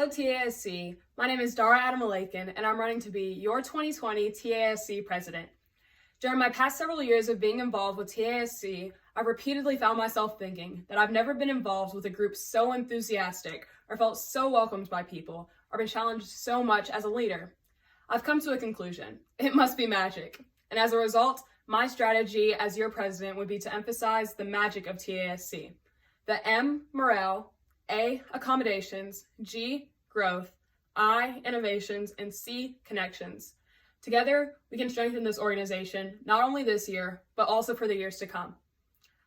Hello TASC, my name is Dara Adamolekun and I'm running to be your 2020 TASC president. During my past several years of being involved with TASC, I've repeatedly found myself thinking that I've never been involved with a group so enthusiastic or felt so welcomed by people or been challenged so much as a leader. I've come to a conclusion. It must be magic. And as a result, my strategy as your president would be to emphasize the magic of TASC. The M, morale, A, accommodations, G, growth, I, innovations, and C, connections. Together, we can strengthen this organization, not only this year, but also for the years to come.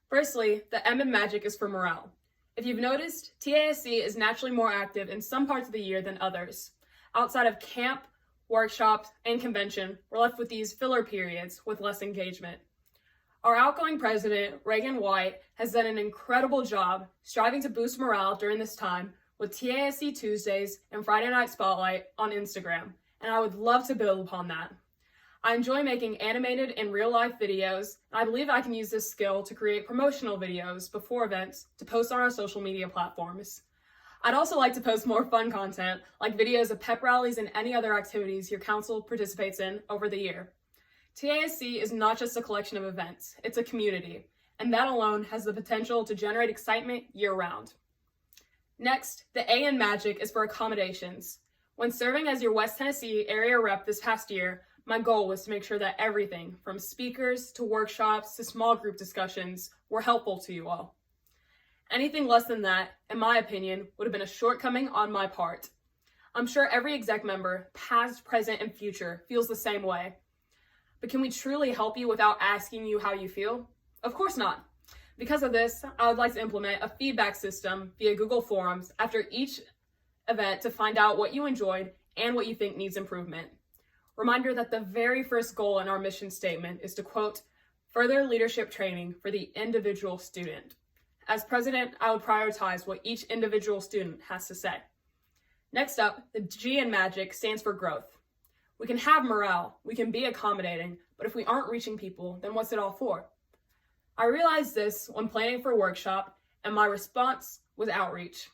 Firstly, the M in magic is for morale. If you've noticed, TASC is naturally more active in some parts of the year than others. Outside of camp, workshops, and convention, we're left with these filler periods with less engagement. Our outgoing president, Reagan White, has done an incredible job striving to boost morale during this time with TASC Tuesdays and Friday Night Spotlight on Instagram, and I would love to build upon that. I enjoy making animated and real-life videos, and I believe I can use this skill to create promotional videos before events to post on our social media platforms. I'd also like to post more fun content, like videos of pep rallies and any other activities your council participates in over the year. TASC is not just a collection of events, it's a community, and that alone has the potential to generate excitement year-round. Next, the A in magic is for accommodations. When serving as your West Tennessee area rep this past year, my goal was to make sure that everything, from speakers to workshops to small group discussions, were helpful to you all. Anything less than that, in my opinion, would have been a shortcoming on my part. I'm sure every exec member, past, present, and future, feels the same way. But can we truly help you without asking you how you feel? Of course not. Because of this, I would like to implement a feedback system via Google Forms after each event to find out what you enjoyed and what you think needs improvement. Reminder that the very first goal in our mission statement is to, quote, further leadership training for the individual student. As president, I would prioritize what each individual student has to say. Next up, the G in magic stands for growth. We can have morale, we can be accommodating, but if we aren't reaching people, then what's it all for? I realized this when planning for a workshop, and my response was outreach.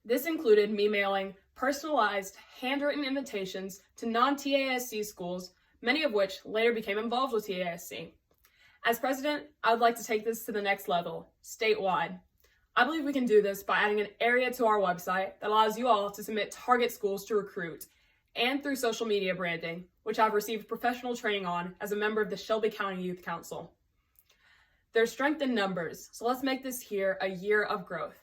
This included me mailing personalized, handwritten invitations to non-TASC schools, many of which later became involved with TASC. As president, I would like to take this to the next level, statewide. I believe we can do this by adding an area to our website that allows you all to submit target schools to recruit, and through social media branding, which I've received professional training on as a member of the Shelby County Youth Council. There's strength in numbers, so let's make this here a year of growth.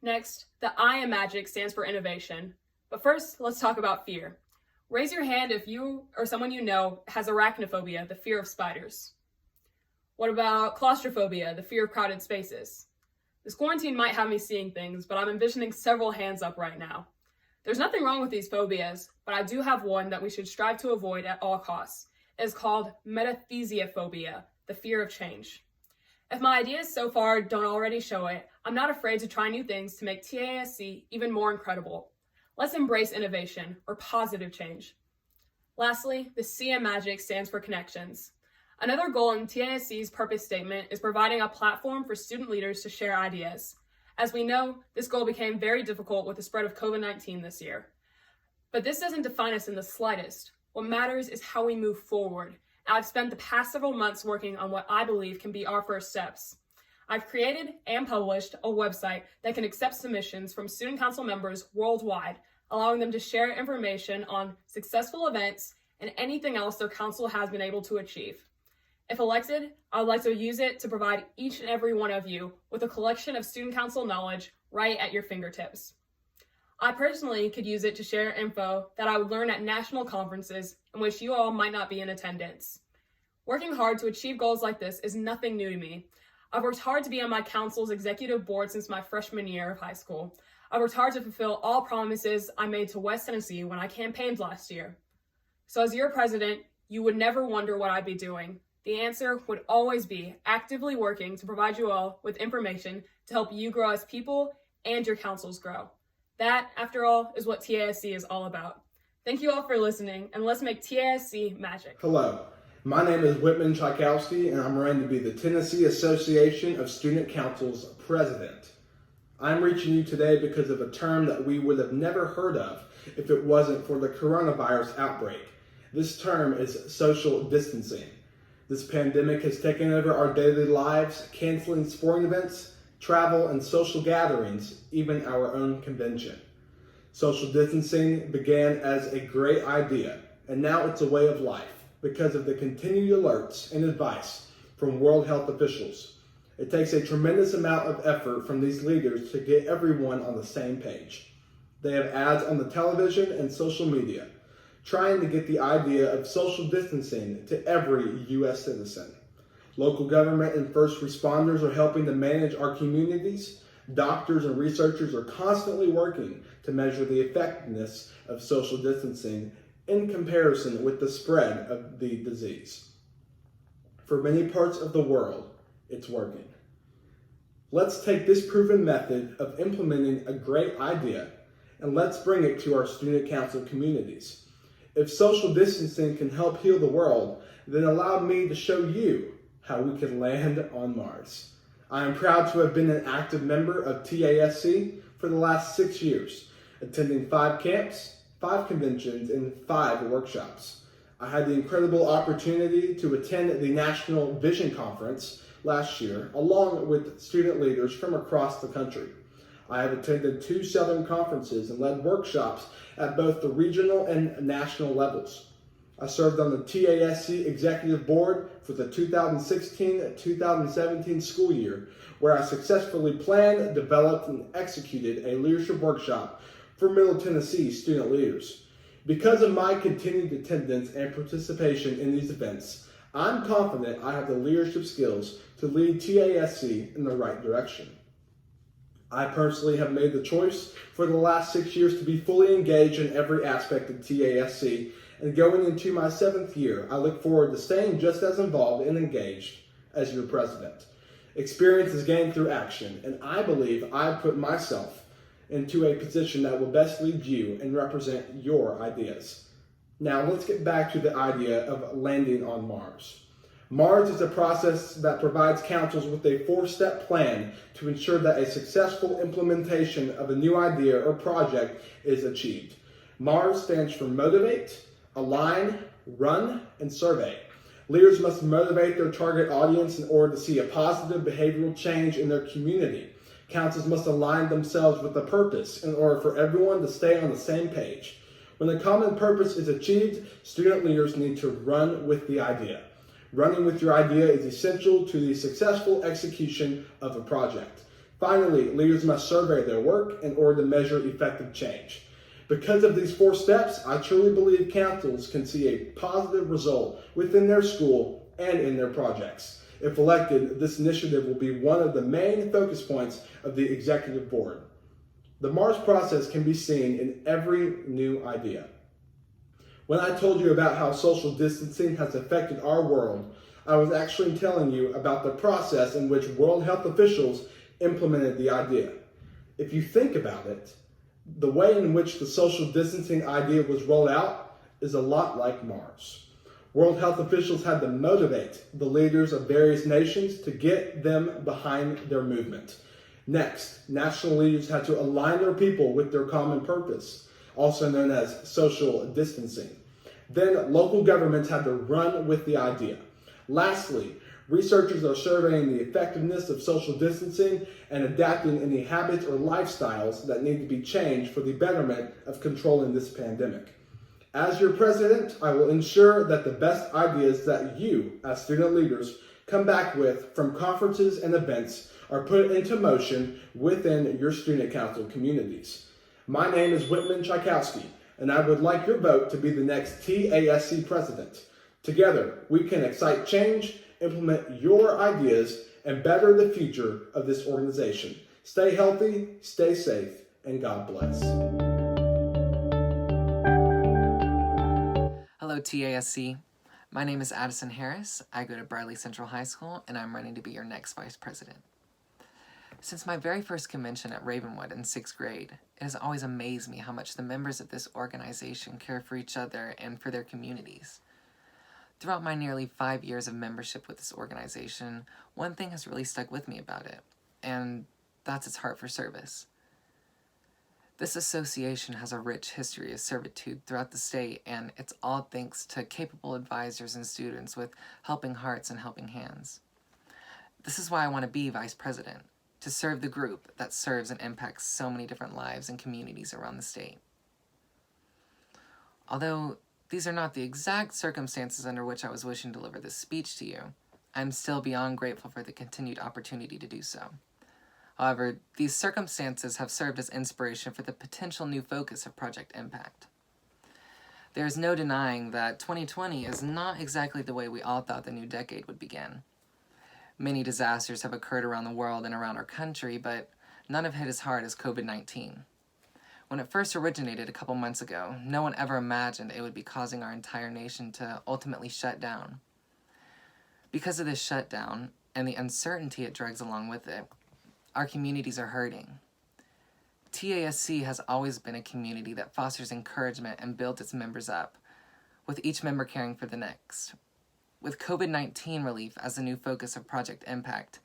Next, the I in magic stands for innovation. But first, let's talk about fear. Raise your hand if you or someone you know has arachnophobia, the fear of spiders. What about claustrophobia, the fear of crowded spaces? This quarantine might have me seeing things, but I'm envisioning several hands up right now. There's nothing wrong with these phobias, but I do have one that we should strive to avoid at all costs. It is called metathesiophobia, the fear of change. If my ideas so far don't already show it, I'm not afraid to try new things to make TASC even more incredible. Let's embrace innovation, or positive change. Lastly, the C in magic stands for connections. Another goal in TASC's purpose statement is providing a platform for student leaders to share ideas. As we know, this goal became very difficult with the spread of COVID-19 this year. But this doesn't define us in the slightest. What matters is how we move forward. I've spent the past several months working on what I believe can be our first steps. I've created and published a website that can accept submissions from student council members worldwide, allowing them to share information on successful events and anything else their council has been able to achieve. If elected, I would like to use it to provide each and every one of you with a collection of student council knowledge right at your fingertips. I personally could use it to share info that I would learn at national conferences in which you all might not be in attendance. Working hard to achieve goals like this is nothing new to me. I've worked hard to be on my council's executive board since my freshman year of high school. I've worked hard to fulfill all promises I made to West Tennessee when I campaigned last year. So as your president, you would never wonder what I'd be doing. The answer would always be actively working to provide you all with information to help you grow as people and your councils grow. That, after all, is what TASC is all about. Thank you all for listening, and let's make TASC magic. Hello, my name is Whitman Czajkowski, and I'm running to be the Tennessee Association of Student Council's president. I'm reaching you today because of a term that we would have never heard of if it wasn't for the coronavirus outbreak. This term is social distancing. This pandemic has taken over our daily lives, canceling sporting events, travel, and social gatherings, even our own convention. Social distancing began as a great idea, and now it's a way of life because of the continued alerts and advice from World Health officials. It takes a tremendous amount of effort from these leaders to get everyone on the same page. They have ads on the television and social media, trying to get the idea of social distancing to every U.S. citizen. Local government and first responders are helping to manage our communities. Doctors and researchers are constantly working to measure the effectiveness of social distancing in comparison with the spread of the disease. For many parts of the world, it's working. Let's take this proven method of implementing a great idea and let's bring it to our student council communities. If social distancing can help heal the world, then allow me to show you how we can land on Mars. I am proud to have been an active member of TASC for the last 6 years, attending 5 camps, 5 conventions, and 5 workshops. I had the incredible opportunity to attend the National Vision Conference last year, along with student leaders from across the country. I have attended 2 Southern conferences and led workshops at both the regional and national levels. I served on the TASC Executive Board for the 2016-2017 school year, where I successfully planned, developed, and executed a leadership workshop for Middle Tennessee student leaders. Because of my continued attendance and participation in these events, I'm confident I have the leadership skills to lead TASC in the right direction. I personally have made the choice for the last 6 years to be fully engaged in every aspect of TASC, and going into my 7th year, I look forward to staying just as involved and engaged as your president. Experience is gained through action, and I believe I've put myself into a position that will best lead you and represent your ideas. Now let's get back to the idea of landing on Mars. Mars is a process that provides councils with a 4-step plan to ensure that a successful implementation of a new idea or project is achieved. MARS stands for Motivate, Align, Run, and Survey. Leaders must motivate their target audience in order to see a positive behavioral change in their community. Councils must align themselves with the purpose in order for everyone to stay on the same page. When the common purpose is achieved, student leaders need to run with the idea. Running with your idea is essential to the successful execution of a project. Finally, leaders must survey their work in order to measure effective change. Because of these 4 steps, I truly believe councils can see a positive result within their school and in their projects. If elected, this initiative will be one of the main focus points of the executive board. The MARS process can be seen in every new idea. When I told you about how social distancing has affected our world, I was actually telling you about the process in which World Health officials implemented the idea. If you think about it, the way in which the social distancing idea was rolled out is a lot like Mars. World Health officials had to motivate the leaders of various nations to get them behind their movement. Next, national leaders had to align their people with their common purpose, also known as social distancing. Then local governments had to run with the idea. Lastly, researchers are surveying the effectiveness of social distancing and adapting any habits or lifestyles that need to be changed for the betterment of controlling this pandemic. As your president, I will ensure that the best ideas that you, as student leaders, come back with from conferences and events are put into motion within your student council communities. My name is Whitman Czajkowski, and I would like your vote to be the next TASC president. Together, we can excite change, implement your ideas, and better the future of this organization. Stay healthy, stay safe, and God bless. Hello, TASC. My name is Addison Harris. I go to Bradley Central High School, and I'm running to be your next vice president. Since my very first convention at Ravenwood in 6th grade, it has always amazed me how much the members of this organization care for each other and for their communities. Throughout my nearly 5 years of membership with this organization, one thing has really stuck with me about it, and That's its heart for service. This association has a rich history of servitude throughout the state, and it's all thanks to capable advisors and students with helping hearts and helping hands. This is why I want to be vice president, to serve the group that serves and impacts so many different lives and communities around the state. Although these are not the exact circumstances under which I was wishing to deliver this speech to you, I'm still beyond grateful for the continued opportunity to do so. However, these circumstances have served as inspiration for the potential new focus of Project Impact. There is no denying that 2020 is not exactly the way we all thought the new decade would begin. Many disasters have occurred around the world and around our country, but none have hit as hard as COVID-19. When it first originated a couple months ago, no one ever imagined it would be causing our entire nation to ultimately shut down. Because of this shutdown and the uncertainty it drags along with it, our communities are hurting. TASC has always been a community that fosters encouragement and builds its members up, with each member caring for the next. With COVID-19 relief as the new focus of Project Impact,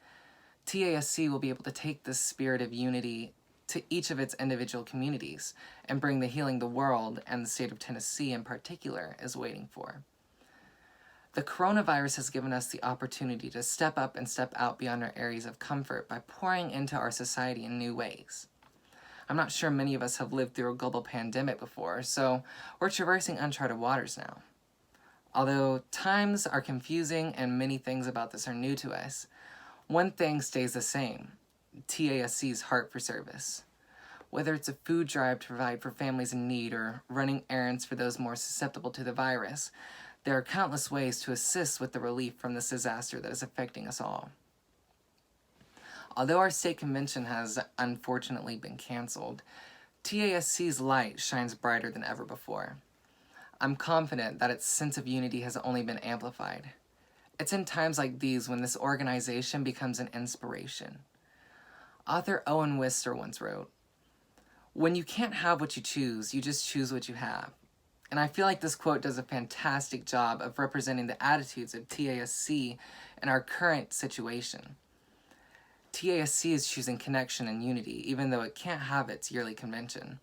TASC will be able to take this spirit of unity to each of its individual communities and bring the healing the world, and the state of Tennessee in particular, is waiting for. The coronavirus has given us the opportunity to step up and step out beyond our areas of comfort by pouring into our society in new ways. I'm not sure many of us have lived through a global pandemic before, so we're traversing uncharted waters now. Although times are confusing and many things about this are new to us, one thing stays the same: TASC's heart for service. Whether it's a food drive to provide for families in need or running errands for those more susceptible to the virus, there are countless ways to assist with the relief from this disaster that is affecting us all. Although our state convention has unfortunately been canceled, TASC's light shines brighter than ever before. I'm confident that its sense of unity has only been amplified. It's in times like these when this organization becomes an inspiration. Author Owen Wister once wrote, "When you can't have what you just choose what you have." And I feel like this quote does a fantastic job of representing the attitudes of TASC in our current situation. TASC is choosing connection and unity, even though it can't have its yearly convention.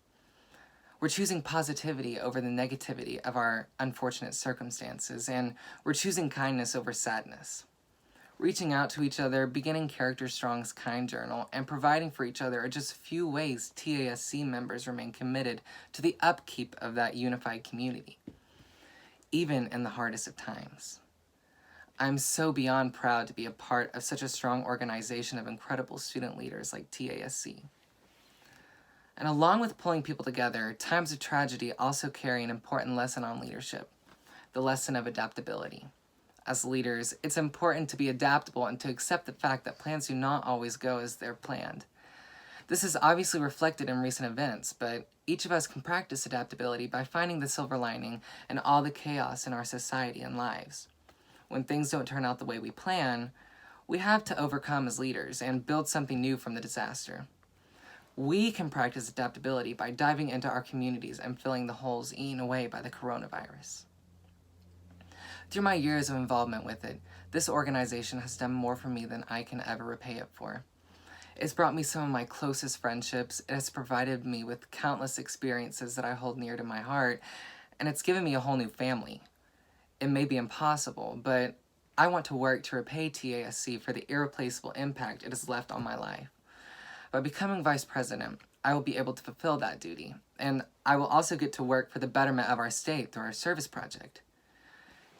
We're choosing positivity over the negativity of our unfortunate circumstances, and we're choosing kindness over sadness. Reaching out to each other, beginning Character Strong's Kind Journal, and providing for each other are just a few ways TASC members remain committed to the upkeep of that unified community, even in the hardest of times. I'm so beyond proud to be a part of such a strong organization of incredible student leaders like TASC. And along with pulling people together, times of tragedy also carry an important lesson on leadership, the lesson of adaptability. As leaders, it's important to be adaptable and to accept the fact that plans do not always go as they're planned. This is obviously reflected in recent events, but each of us can practice adaptability by finding the silver lining in all the chaos in our society and lives. When things don't turn out the way we plan, we have to overcome as leaders and build something new from the disaster. We can practice adaptability by diving into our communities and filling the holes eaten away by the coronavirus. Through my years of involvement with it, this organization has done more for me than I can ever repay it for. It's brought me some of my closest friendships, it has provided me with countless experiences that I hold near to my heart, and it's given me a whole new family. It may be impossible, but I want to work to repay TASC for the irreplaceable impact it has left on my life. By becoming vice president, I will be able to fulfill that duty, and I will also get to work for the betterment of our state through our service project.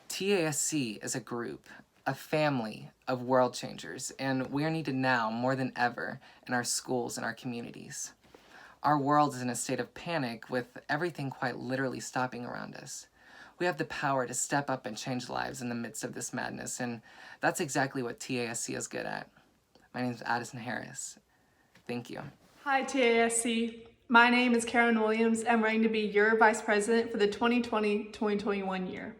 TASC is a group, a family of world changers, and we are needed now more than ever in our schools and our communities. Our world is in a state of panic with everything quite literally stopping around us. We have the power to step up and change lives in the midst of this madness, and that's exactly what TASC is good at. My name is Addison Harris. Thank you. Hi TASC. My name is Karen Williams. I'm running to be your Vice President for the 2020-2021 year.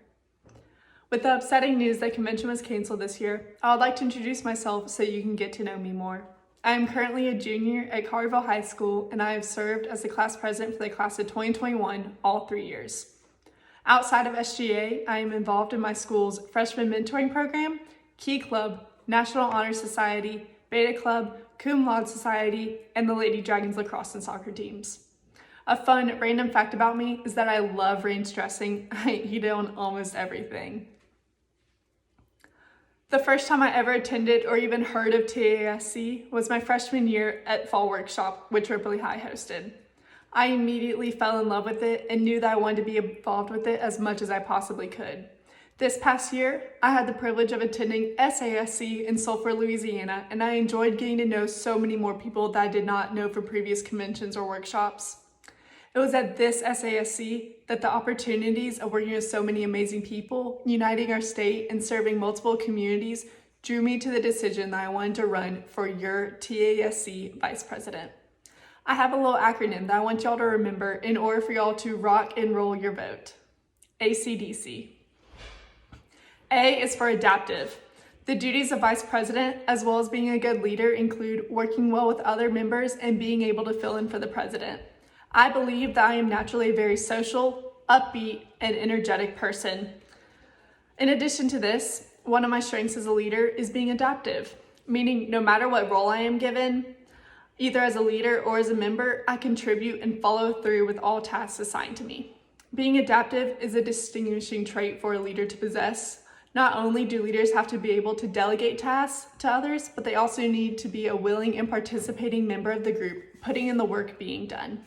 With the upsetting news that convention was canceled this year, I would like to introduce myself so you can get to know me more. I am currently a junior at Collierville High School, and I have served as the class president for the class of 2021 all 3 years. Outside of SGA, I am involved in my school's freshman mentoring program, Key Club, National Honor Society, Beta Club, Cum Laude Society, and the Lady Dragons lacrosse and soccer teams. A fun random fact about me is that I love range dressing. I eat it on almost everything. The first time I ever attended or even heard of TASC was my freshman year at Fall Workshop, which Ripley High hosted. I immediately fell in love with it and knew that I wanted to be involved with it as much as I possibly could. This past year, I had the privilege of attending SASC in Sulphur, Louisiana, and I enjoyed getting to know so many more people that I did not know from previous conventions or workshops. It was at this SASC that the opportunities of working with so many amazing people, uniting our state, and serving multiple communities drew me to the decision that I wanted to run for your TASC Vice President. I have a little acronym that I want y'all to remember in order for y'all to rock and roll your vote. ACDC. A is for adaptive. The duties of Vice President, as well as being a good leader, include working well with other members and being able to fill in for the President. I believe that I am naturally a very social, upbeat, and energetic person. In addition to this, one of my strengths as a leader is being adaptive, meaning no matter what role I am given, either as a leader or as a member, I contribute and follow through with all tasks assigned to me. Being adaptive is a distinguishing trait for a leader to possess. Not only do leaders have to be able to delegate tasks to others, but they also need to be a willing and participating member of the group, putting in the work being done.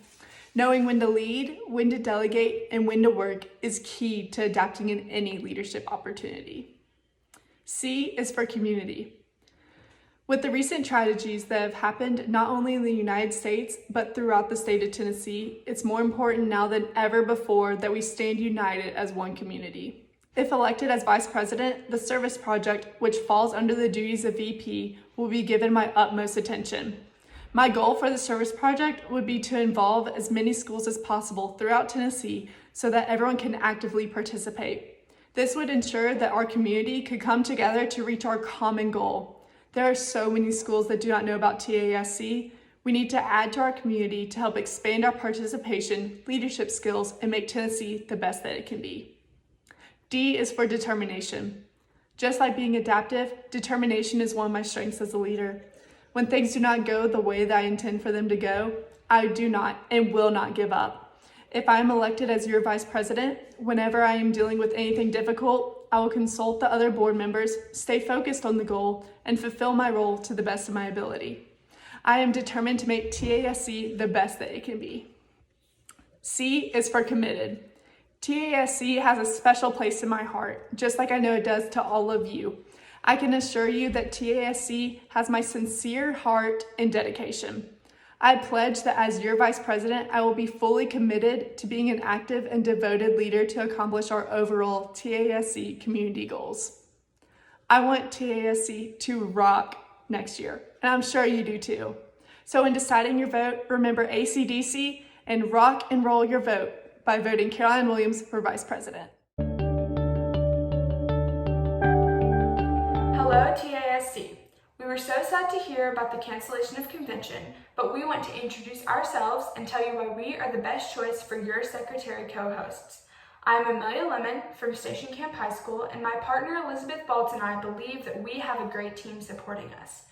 Knowing when to lead, when to delegate, and when to work is key to adapting in any leadership opportunity. C is for community. With the recent tragedies that have happened not only in the United States, but throughout the state of Tennessee, it's more important now than ever before that we stand united as one community. If elected as Vice President, the Service Project, which falls under the duties of VP, will be given my utmost attention. My goal for the Service Project would be to involve as many schools as possible throughout Tennessee so that everyone can actively participate. This would ensure that our community could come together to reach our common goal. There are so many schools that do not know about TASC. We need to add to our community to help expand our participation, leadership skills, and make Tennessee the best that it can be. D is for determination. Just like being adaptive, determination is one of my strengths as a leader. When things do not go the way that I intend for them to go, I do not and will not give up. If I am elected as your Vice President, whenever I am dealing with anything difficult, I will consult the other board members, stay focused on the goal, and fulfill my role to the best of my ability. I am determined to make TASC the best that it can be. C is for committed. TASC has a special place in my heart, just like I know it does to all of you. I can assure you that TASC has my sincere heart and dedication. I pledge that as your Vice President, I will be fully committed to being an active and devoted leader to accomplish our overall TASC community goals. I want TASC to rock next year, and I'm sure you do too. So in deciding your vote, remember ACDC and rock and roll your vote by voting Caroline Williams for Vice President. Hello, TASC. We were so sad to hear about the cancellation of convention, but we want to introduce ourselves and tell you why we are the best choice for your secretary co-hosts. I'm Amelia Lemmon from Station Camp High School, and my partner Elizabeth Baltz and I believe that we have a great team supporting us.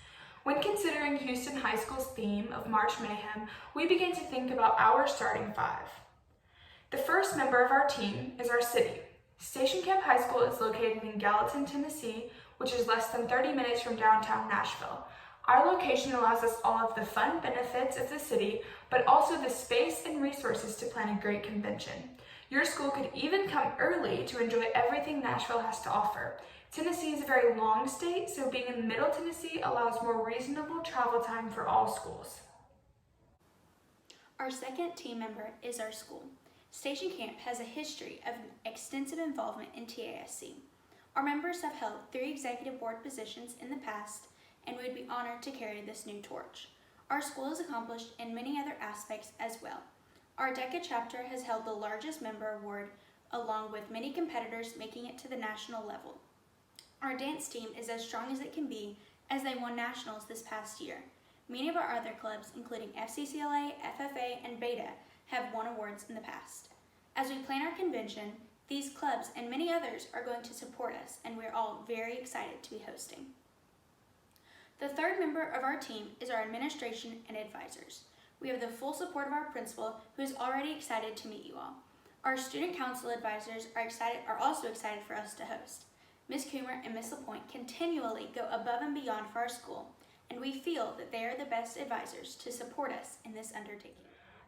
When considering Houston High School's theme of March Mayhem, we began to think about our starting five. The first member of our team is our city. Station Camp High School is located in Gallatin, Tennessee, which is less than 30 minutes from downtown Nashville. Our location allows us all of the fun benefits of the city, but also the space and resources to plan a great convention. Your school could even come early to enjoy everything Nashville has to offer. Tennessee is a very long state, so being in Middle Tennessee allows more reasonable travel time for all schools. Our second team member is our school. Station Camp has a history of extensive involvement in TASC. Our members have held 3 executive board positions in the past, and we would be honored to carry this new torch. Our school has accomplished in many other aspects as well. Our DECA chapter has held the largest member award, along with many competitors making it to the national level. Our dance team is as strong as it can be, as they won nationals this past year. Many of our other clubs, including FCCLA, FFA, and Beta, have won awards in the past. As we plan our convention, these clubs and many others are going to support us, and we're all very excited to be hosting. The third member of our team is our administration and advisors. We have the full support of our principal, who is already excited to meet you all. Our student council advisors are also excited for us to host. Ms. Coomer and Ms. LaPointe continually go above and beyond for our school, and we feel that they are the best advisors to support us in this undertaking.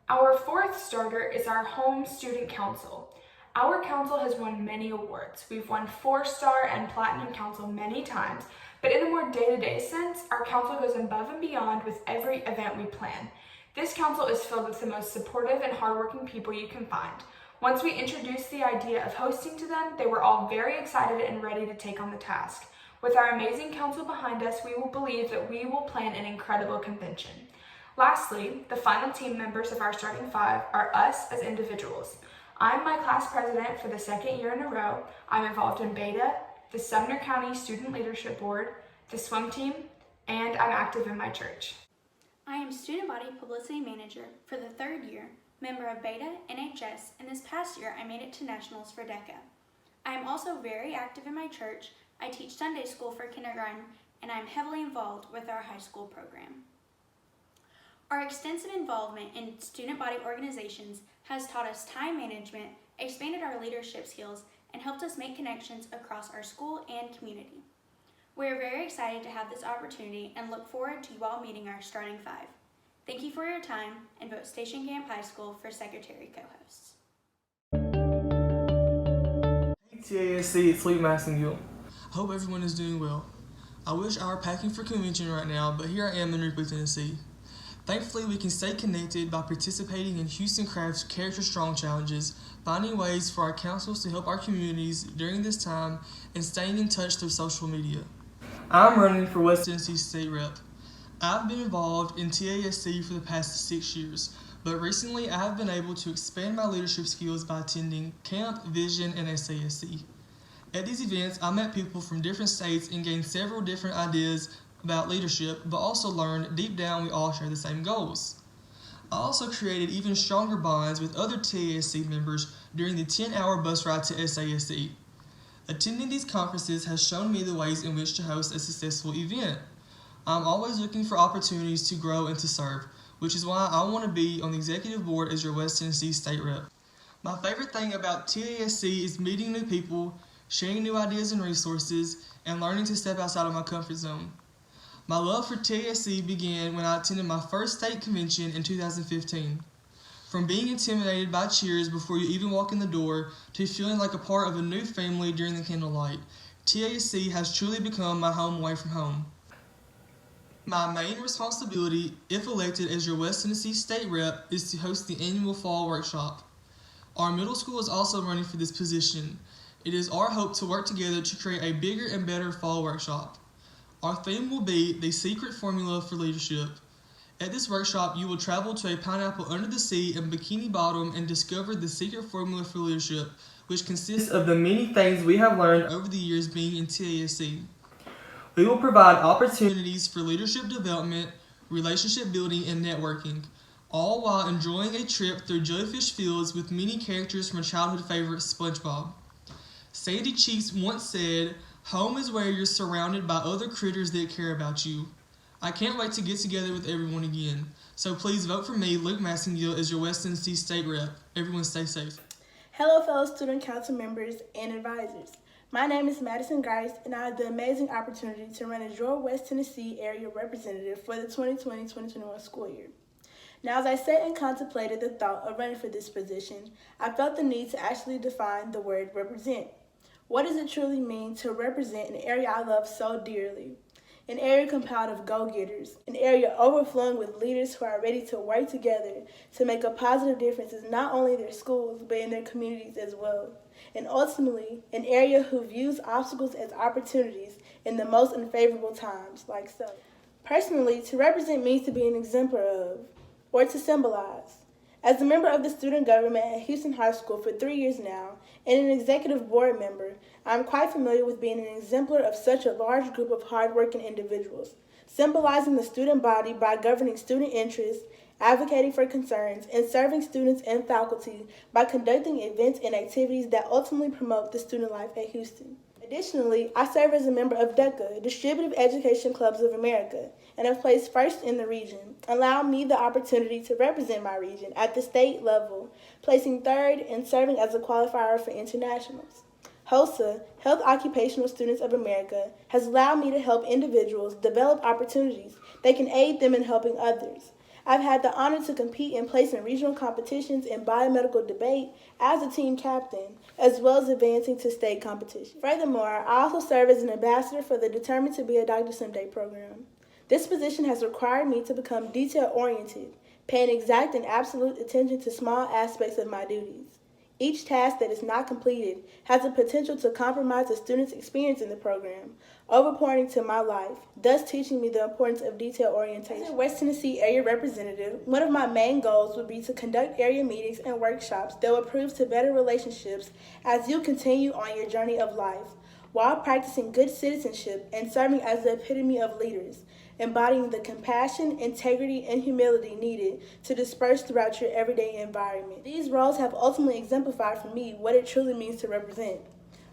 Our fourth starter is our home student council. Our council has won many awards. We've won 4-star and platinum council many times, but in a more day-to-day sense, our council goes above and beyond with every event we plan. This council is filled with the most supportive and hardworking people you can find. Once we introduced the idea of hosting to them, they were all very excited and ready to take on the task. With our amazing council behind us, we will believe that we will plan an incredible convention. Lastly, the final team members of our starting 5 are us as individuals. I'm my class president for the 2nd year in a row. I'm involved in Beta, the Sumner County Student Leadership Board, the swim team, and I'm active in my church. I am Student Body Publicity Manager for the 3rd year, member of Beta, NHS, and this past year I made it to Nationals for DECA. I am also very active in my church. I teach Sunday school for kindergarten, and I am heavily involved with our high school program. Our extensive involvement in student body organizations has taught us time management, expanded our leadership skills, and helped us make connections across our school and community. We are very excited to have this opportunity and look forward to you all meeting our starting 5. Thank you for your time, and vote Station Camp High School for Secretary Co-Hosts. Hey TASC, it's Lee Massongill. I hope everyone is doing well. I wish I were packing for convention right now, but here I am in Ripley, Tennessee. Thankfully, we can stay connected by participating in Houston Craft's Character Strong challenges, finding ways for our councils to help our communities during this time, and staying in touch through social media. I'm running for West Tennessee State Rep. I've been involved in TASC for the past 6 years, but recently I have been able to expand my leadership skills by attending Camp, Vision, and SASC. At these events, I met people from different states and gained several different ideas about leadership, but also learned deep down we all share the same goals. I also created even stronger bonds with other TASC members during the 10-hour bus ride to SASC. Attending these conferences has shown me the ways in which to host a successful event. I'm always looking for opportunities to grow and to serve, which is why I want to be on the executive board as your West Tennessee State Rep. My favorite thing about TASC is meeting new people, sharing new ideas and resources, and learning to step outside of my comfort zone. My love for TASC began when I attended my first state convention in 2015. From being intimidated by cheers before you even walk in the door to feeling like a part of a new family during the candlelight, TASC has truly become my home away from home. My main responsibility, if elected as your West Tennessee State Rep, is to host the annual fall workshop. Our middle school is also running for this position. It is our hope to work together to create a bigger and better fall workshop. Our theme will be the secret formula for leadership. At this workshop, you will travel to a pineapple under the sea in Bikini Bottom and discover the secret formula for leadership, which consists of the many things we have learned over the years being in TASC. We will provide opportunities for leadership development, relationship building, and networking, all while enjoying a trip through jellyfish fields with many characters from a childhood favorite, SpongeBob. Sandy Cheeks once said, "Home is where you're surrounded by other critters that care about you." I can't wait to get together with everyone again. So please vote for me, Luke Massongill, as your West Tennessee State Rep. Everyone stay safe. Hello, fellow student council members and advisors. My name is Madisyn Grice, and I have the amazing opportunity to run as your West Tennessee area representative for the 2020-2021 school year. Now, as I sat and contemplated the thought of running for this position, I felt the need to actually define the word represent. What does it truly mean to represent an area I love so dearly? An area compiled of go-getters, an area overflowing with leaders who are ready to work together to make a positive difference in not only their schools, but in their communities as well. And ultimately, an area who views obstacles as opportunities in the most unfavorable times, like so. Personally, to represent means to be an exemplar of, or to symbolize. As a member of the student government at Houston High School for 3 years now, and an executive board member, I am quite familiar with being an exemplar of such a large group of hardworking individuals, symbolizing the student body by governing student interests, advocating for concerns, and serving students and faculty by conducting events and activities that ultimately promote the student life at Houston. Additionally, I serve as a member of DECA, Distributive Education Clubs of America, and have placed first in the region, allowing me the opportunity to represent my region at the state level, placing third and serving as a qualifier for internationals. HOSA, Health Occupational Students of America, has allowed me to help individuals develop opportunities that can aid them in helping others. I've had the honor to compete and place in regional competitions in biomedical debate as a team captain, as well as advancing to state competition. Furthermore, I also serve as an ambassador for the Determined to Be a Doctor Someday program. This position has required me to become detail-oriented, paying exact and absolute attention to small aspects of my duties. Each task that is not completed has the potential to compromise a student's experience in the program, overpouring to my life, thus teaching me the importance of detail orientation. As a West Tennessee area representative, one of my main goals would be to conduct area meetings and workshops that will prove to better relationships as you continue on your journey of life, while practicing good citizenship and serving as the epitome of leaders, embodying the compassion, integrity, and humility needed to disperse throughout your everyday environment. These roles have ultimately exemplified for me what it truly means to represent,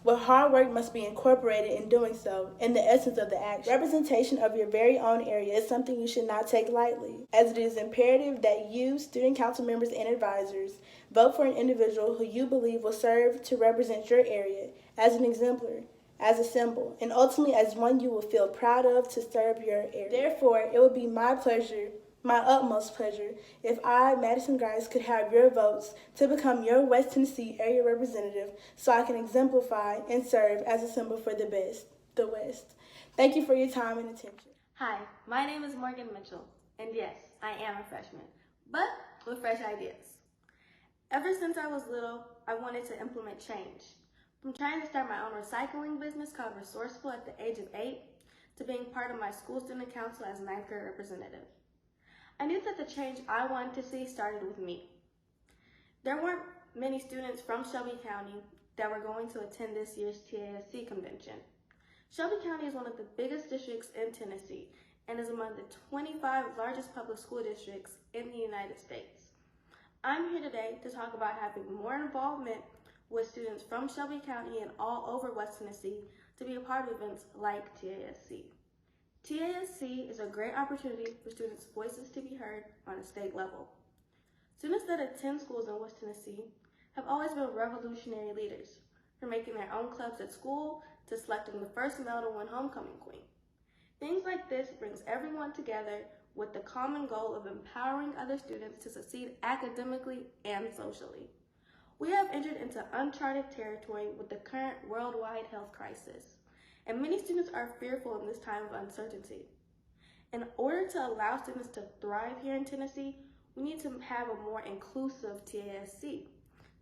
what hard work must be incorporated in doing so, and the essence of the action. Representation of your very own area is something you should not take lightly, as it is imperative that you, student council members and advisors, vote for an individual who you believe will serve to represent your area as an exemplar, as a symbol, and ultimately as one you will feel proud of to serve your area. Therefore, it would be my pleasure, my utmost pleasure, if I, Madisyn Grice, could have your votes to become your West Tennessee area representative so I can exemplify and serve as a symbol for the best, the West. Thank you for your time and attention. Hi, my name is Morgan Mitchell, and yes, I am a freshman, but with fresh ideas. Ever since I was little, I wanted to implement change. From trying to start my own recycling business called Resourceful at the age of 8, to being part of my school student council as 9th grade representative. I knew that the change I wanted to see started with me. There weren't many students from Shelby County that were going to attend this year's TASC convention. Shelby County is one of the biggest districts in Tennessee and is among the 25 largest public school districts in the United States. I'm here today to talk about having more involvement with students from Shelby County and all over West Tennessee to be a part of events like TASC. TASC is a great opportunity for students' voices to be heard on a state level. Students that attend schools in West Tennessee have always been revolutionary leaders, from making their own clubs at school to selecting the first male to win homecoming queen. Things like this brings everyone together with the common goal of empowering other students to succeed academically and socially. We have entered into uncharted territory with the current worldwide health crisis, and many students are fearful in this time of uncertainty. In order to allow students to thrive here in Tennessee, we need to have a more inclusive TASC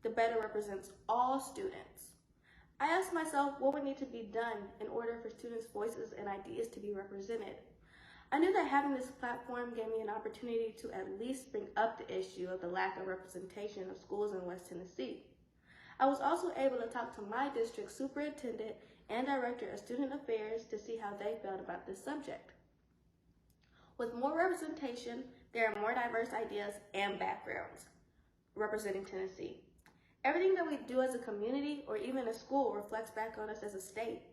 that better represents all students. I asked myself what would need to be done in order for students' voices and ideas to be represented. I knew that having this platform gave me an opportunity to at least bring up the issue of the lack of representation of schools in West Tennessee. I was also able to talk to my district superintendent and director of student affairs to see how they felt about this subject. With more representation, there are more diverse ideas and backgrounds representing Tennessee. Everything that we do as a community or even a school reflects back on us as a state.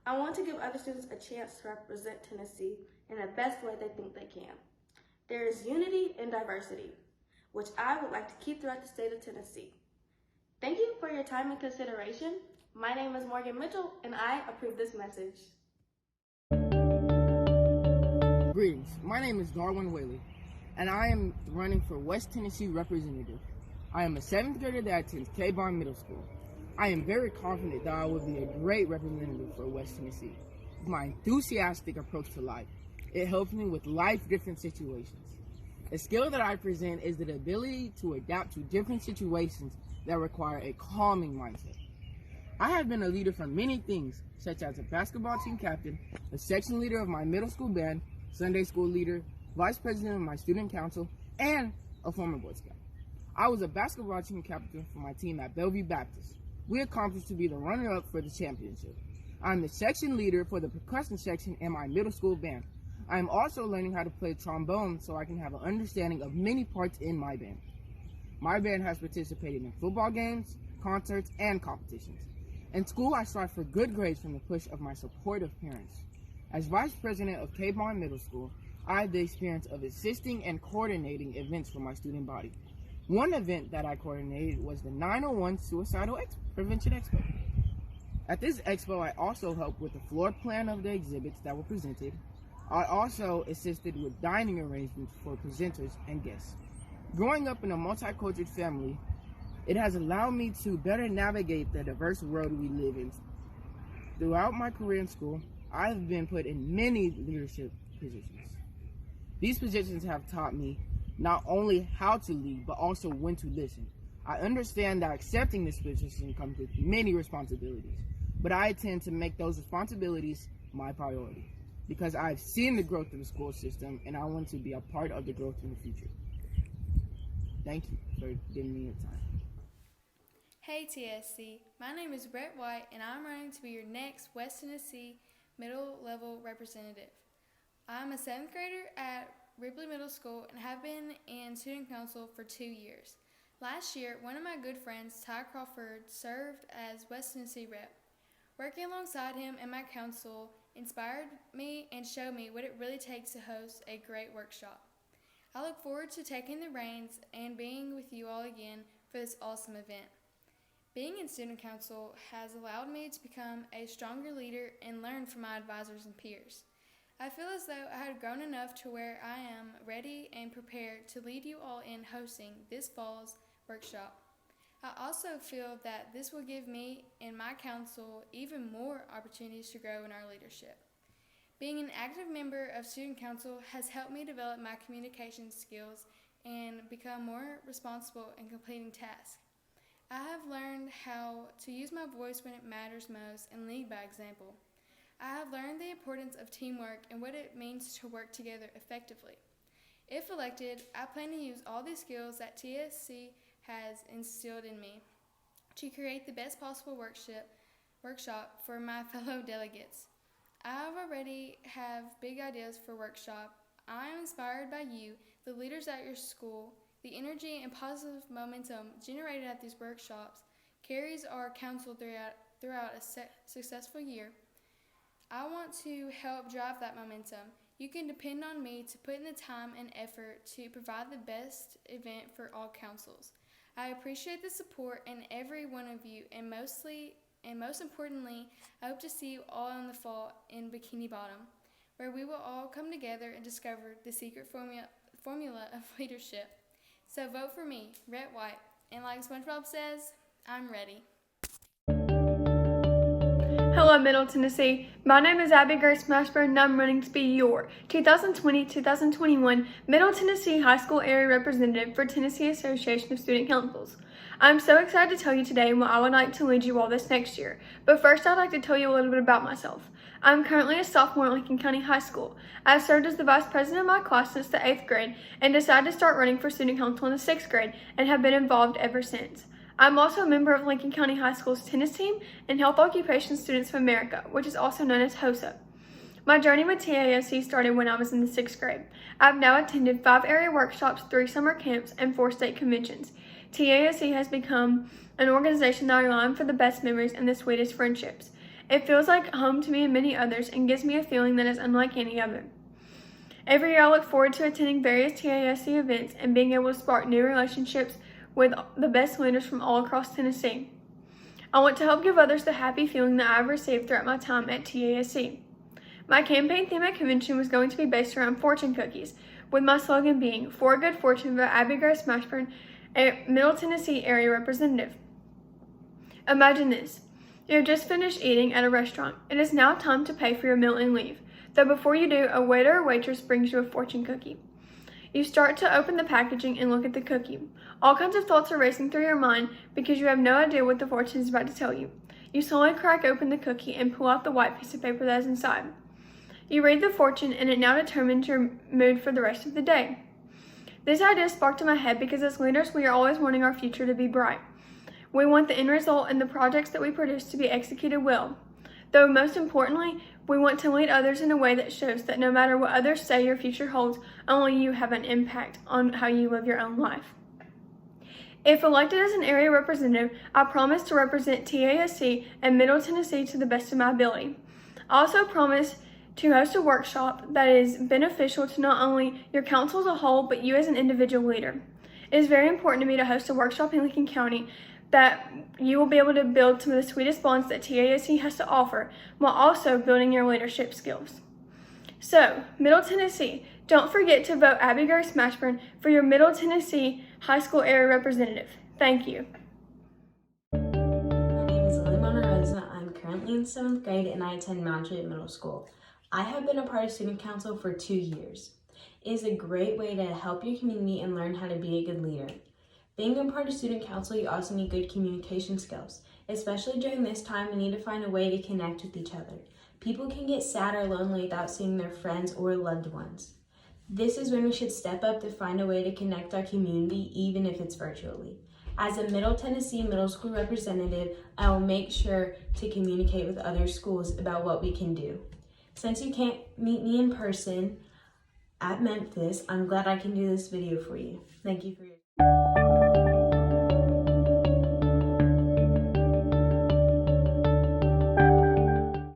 I want to give other students a chance to represent Tennessee in the best way they think they can. There is unity in diversity, which I would like to keep throughout the state of Tennessee. Thank you for your time and consideration. My name is Morgan Mitchell, and I approve this message. Greetings, my name is Darwin Whaley, and I am running for West Tennessee representative. I am a 7th grader that attends K-Barn Middle School. I am very confident that I will be a great representative for West Tennessee. With my enthusiastic approach to life, it helps me with life-different situations. A skill that I present is the ability to adapt to different situations that require a calming mindset. I have been a leader for many things, such as a basketball team captain, a section leader of my middle school band, Sunday school leader, vice president of my student council, and a former Boy Scout. I was a basketball team captain for my team at Bellevue Baptist. We accomplished to be the runner-up for the championship. I'm the section leader for the percussion section in my middle school band. I am also learning how to play trombone so I can have an understanding of many parts in my band. My band has participated in football games, concerts, and competitions. In school, I strive for good grades from the push of my supportive parents. As vice president of K-Bond Middle School, I had the experience of assisting and coordinating events for my student body. One event that I coordinated was the 901 Suicidal Prevention Expo. At this expo, I also helped with the floor plan of the exhibits that were presented. I also assisted with dining arrangements for presenters and guests. Growing up in a multicultural family, it has allowed me to better navigate the diverse world we live in. Throughout my career in school, I have been put in many leadership positions. These positions have taught me not only how to lead, but also when to listen. I understand that accepting this position comes with many responsibilities, but I intend to make those responsibilities my priority because I've seen the growth of the school system and I want to be a part of the growth in the future. Thank you for giving me your time. Hey TSC, my name is Rhett White and I'm running to be your next West Tennessee Middle Level Representative. I'm a 7th grader at Ripley Middle School and have been in student council for 2 years. Last year, one of my good friends, Ty Crawford, served as West Tennessee rep. Working alongside him and my council inspired me and showed me what it really takes to host a great workshop. I look forward to taking the reins and being with you all again for this awesome event. Being in student council has allowed me to become a stronger leader and learn from my advisors and peers. I feel as though I had grown enough to where I am ready and prepared to lead you all in hosting this fall's workshop. I also feel that this will give me and my council even more opportunities to grow in our leadership. Being an active member of student council has helped me develop my communication skills and become more responsible in completing tasks. I have learned how to use my voice when it matters most and lead by example. I have learned the importance of teamwork and what it means to work together effectively. If elected, I plan to use all these skills that TSC has instilled in me to create the best possible workshop for my fellow delegates. I already have big ideas for workshop. I am inspired by you, the leaders at your school. The energy and positive momentum generated at these workshops carries our council throughout a successful year. I want to help drive that momentum. You can depend on me to put in the time and effort to provide the best event for all councils. I appreciate the support in every one of you, and most importantly, I hope to see you all in the fall in Bikini Bottom, where we will all come together and discover the secret formula of leadership. So vote for me, Rhett White, and like SpongeBob says, I'm ready. Hello, Middle Tennessee. My name is Abbie Mashburn, and I'm running to be your 2020-2021 Middle Tennessee High School Area Representative for Tennessee Association of Student Councils. I'm so excited to tell you today what I would like to lead you all this next year, but first I'd like to tell you a little bit about myself. I'm currently a sophomore at Lincoln County High School. I've served as the vice president of my class since the 8th grade and decided to start running for student council in the 6th grade and have been involved ever since. I'm also a member of Lincoln County High School's tennis team and Health Occupation Students of America, which is also known as HOSA. My journey with TASC started when I was in the 6th grade. I've now attended 5 area workshops, 3 summer camps, and 4 state conventions. TASC has become an organization that I rely on for the best memories and the sweetest friendships. It feels like home to me and many others and gives me a feeling that is unlike any other. Every year I look forward to attending various TASC events and being able to spark new relationships with the best leaders from all across Tennessee. I want to help give others the happy feeling that I've received throughout my time at TASC. My campaign theme at convention was going to be based around fortune cookies, with my slogan being, For Good Fortune by Abbie Mashburn, a Middle Tennessee area representative. Imagine this. You have just finished eating at a restaurant. It is now time to pay for your meal and leave. Though before you do, a waiter or waitress brings you a fortune cookie. You start to open the packaging and look at the cookie. All kinds of thoughts are racing through your mind because you have no idea what the fortune is about to tell you. You slowly crack open the cookie and pull out the white piece of paper that is inside. You read the fortune and it now determines your mood for the rest of the day. This idea sparked in my head because as leaders, we are always wanting our future to be bright. We want the end result and the projects that we produce to be executed well. Though most importantly, we want to lead others in a way that shows that no matter what others say your future holds, only you have an impact on how you live your own life. If elected as an area representative, I promise to represent TASC and Middle Tennessee to the best of my ability. I also promise to host a workshop that is beneficial to not only your council as a whole, but you as an individual leader. It is very important to me to host a workshop in Lincoln County that you will be able to build some of the sweetest bonds that TASC has to offer, while also building your leadership skills. So, Middle Tennessee, don't forget to vote Abbie Grice Mashburn for your Middle Tennessee High School Area Representative. Thank you. My name is Monterroza. I'm currently in 7th grade and I attend Juliet Middle School. I have been a part of student council for 2 years. It is a great way to help your community and learn how to be a good leader. Being a part of student council, you also need good communication skills. Especially during this time, we need to find a way to connect with each other. People can get sad or lonely without seeing their friends or loved ones. This is when we should step up to find a way to connect our community, even if it's virtually. As a Middle Tennessee middle school representative, I will make sure to communicate with other schools about what we can do. Since you can't meet me in person at Memphis, I'm glad I can do this video for you. Thank you for your